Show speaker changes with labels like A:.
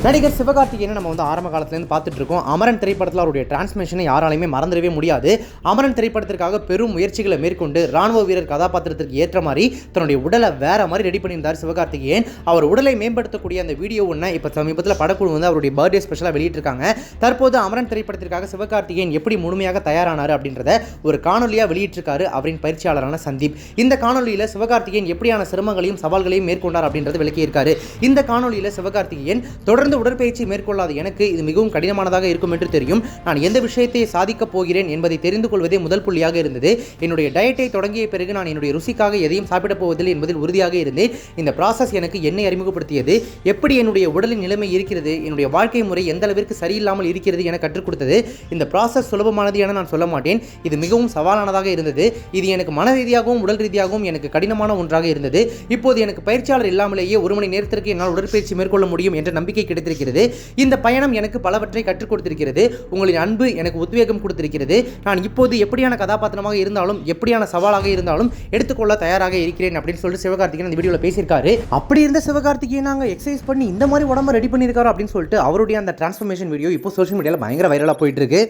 A: நடிகர் சிவகார்த்திகேயனை நம்ம ஆரம்ப காலத்துலேருந்து பார்த்துட்டு இருக்கோம். அமரன் திரைப்படத்தில் அவருடைய டிரான்ஸ்மிஷனை யாராலையுமே மறந்துடவே முடியாது. அமரன் திரைப்படத்திற்காக பெரும் முயற்சிகளை மேற்கொண்டு ராணுவ வீரர் கதாபாத்திரத்திற்கு ஏற்ற மாதிரி தன்னுடைய உடலை வேற மாதிரி ரெடி பண்ணியிருந்தார் சிவகார்த்திகேயன். அவர் உடலை மேம்படுத்தக்கூடிய அந்த வீடியோ ஒன்று இப்போ சமீபத்தில் படக்குழு அவருடைய பர்த்டே ஸ்பெஷலாக வெளியிட்டிருக்காங்க. தற்போது அமரன் திரைப்படத்திற்காக சிவகார்த்திகேயன் எப்படி முழுமையாக தயாரானார் அப்படின்றத ஒரு காணொலியாக வெளியிட்டிருக்காரு அவரின் பயிற்சியாளரான சந்தீப். இந்த காணொலியில் சிவகார்த்திகேயன் எப்படியான சிரமங்களையும் சவால்களையும் மேற்கொண்டார் அப்படின்றது விளக்கியிருக்காரு. இந்த காணொலியில் சிவகார்த்திகேயன் தொடர்ந்து உடற்பயிற்சி மேற்கொள்ளாத எனக்கு இது மிகவும் கடினமானதாக இருக்கும் என்று தெரியும். நான் எந்த விஷயத்தை சாதிக்கப் போகிறேன் என்பதை தெரிந்து கொள்வதே முதல் புள்ளியாக இருந்தது. என்னுடைய டயட்டை தொடங்கிய பிறகு நான் என்னுடைய ருசிக்காக எதையும் சாப்பிடப் போவதில்லை என்பதில் உறுதியாக இருந்தேன். இந்த ப்ராசஸ் எனக்கு என்னை அறிமுகப்படுத்தியது, எப்படி என்னுடைய உடலின் நிலைமை இருக்கிறது, என்னுடைய வாழ்க்கை முறை எந்த அளவிற்கு சரியில்லாமல் இருக்கிறது என கற்றுக் கொடுத்தது. இந்த ப்ராசஸ் சுலபமானது என நான் சொல்ல மாட்டேன். இது மிகவும் சவாலானதாக இருந்தது. இது எனக்கு மன ரீதியாகவும் உடல் ரீதியாகவும் எனக்கு கடினமான ஒன்றாக இருந்தது. இப்போது எனக்கு பயிற்சியாளர் இல்லாமலேயே 1 மணி நேரத்திற்கு என்னால் உடற்பயிற்சி மேற்கொள்ள முடியும் என்ற நம்பிக்கை கிடைத்திருக்கிறது. இந்த பயணம் எனக்கு பலவற்றை கற்றுக் கொடுத்திருக்கிறது. உங்களின் அன்பு எனக்கு உத்வேகம் கொடுத்திருக்கிறது. நான் இப்போது எப்படியான கதாபாத்திரமாக இருந்தாலும் எப்படியான சவாலாக இருந்தாலும் எடுத்துக்கொள்ள தயாராக இருக்கிறேன் அப்படின்னு சொல்லிட்டு சிவகார்த்திகேயன் இந்த வீடியோவில் பேசியிருக்காரு. அப்படி இருந்த சிவகார்த்திகேயன் நாங்கள் எக்ஸசைஸ் பண்ணி இந்த மாதிரி உடம்பை ரெடி பண்ணியிருக்காரு அப்படின்னு சொல்லிட்டு அவருடைய அந்த டிரான்ஸ்ஃபர்மேஷன் வீடியோ இப்போ சோஷியல் மீடியாவில் பயங்கர வைரலாக போயிட்டு இருக்கு.